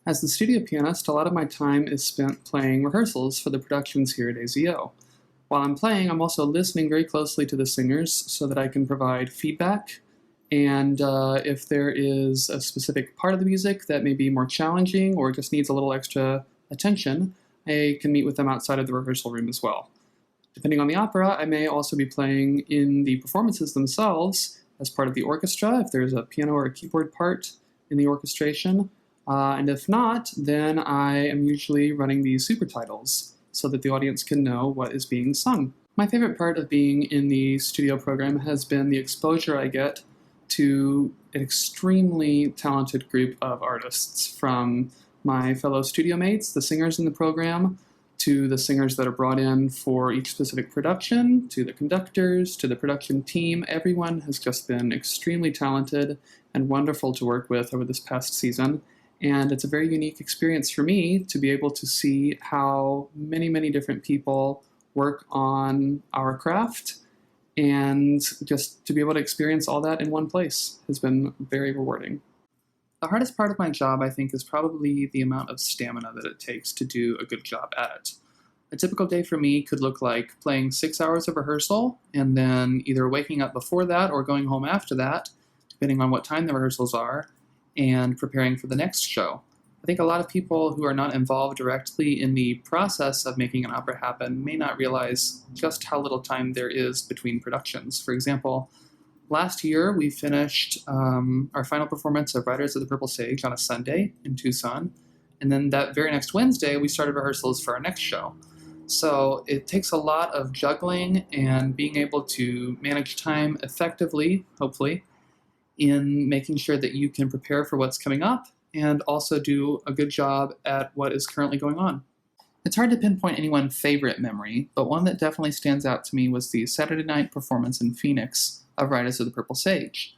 As the studio pianist, a lot of my time is spent playing rehearsals for the productions here at AZO. While I'm playing, I'm also listening very closely to the singers so that I can provide feedback, and if there is a specific part of the music that may be more challenging or just needs a little extra attention, I can meet with them outside of the rehearsal room as well. Depending on the opera, I may also be playing in the performances themselves as part of the orchestra, if there's a piano or a keyboard part in the orchestration. And if not, then I am usually running the super titles so that the audience can know what is being sung. My favorite part of being in the studio program has been the exposure I get to an extremely talented group of artists, from my fellow studio mates, the singers in the program, to the singers that are brought in for each specific production, to the conductors, to the production team. Everyone has just been extremely talented and wonderful to work with over this past season. And it's a very unique experience for me to be able to see how many, many different people work on our craft, and just to be able to experience all that in one place has been very rewarding. The hardest part of my job, I think, is probably the amount of stamina that it takes to do a good job at it. A typical day for me could look like playing 6 hours of rehearsal and then either waking up before that or going home after that, depending on what time the rehearsals are, and preparing for the next show. I think a lot of people who are not involved directly in the process of making an opera happen may not realize just how little time there is between productions. For example, last year we finished our final performance of Riders of the Purple Sage on a Sunday in Tucson, and then that very next Wednesday we started rehearsals for our next show. So it takes a lot of juggling and being able to manage time effectively, hopefully, in making sure that you can prepare for what's coming up and also do a good job at what is currently going on. It's hard to pinpoint any one favorite memory, but one that definitely stands out to me was the Saturday night performance in Phoenix of Riders of the Purple Sage.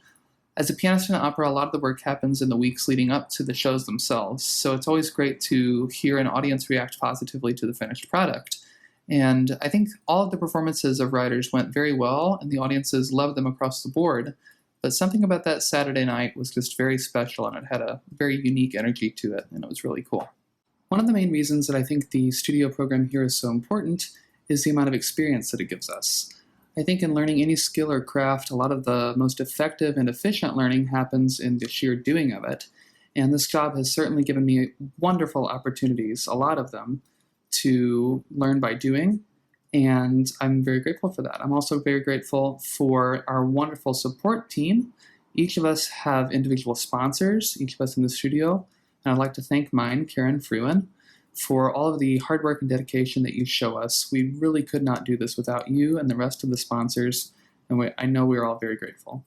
As a pianist in opera, a lot of the work happens in the weeks leading up to the shows themselves, so it's always great to hear an audience react positively to the finished product. And I think all of the performances of Riders went very well, and the audiences loved them across the board. But something about that Saturday night was just very special, and it had a very unique energy to it, and it was really cool. One of the main reasons that I think the studio program here is so important is the amount of experience that it gives us. I think in learning any skill or craft, a lot of the most effective and efficient learning happens in the sheer doing of it, and this job has certainly given me wonderful opportunities, a lot of them, to learn by doing. And I'm very grateful for that. I'm also very grateful for our wonderful support team. Each of us have individual sponsors, each of us in the studio. And I'd like to thank mine, Karen Fruin, for all of the hard work and dedication that you show us. We really could not do this without you and the rest of the sponsors. And I know we're all very grateful.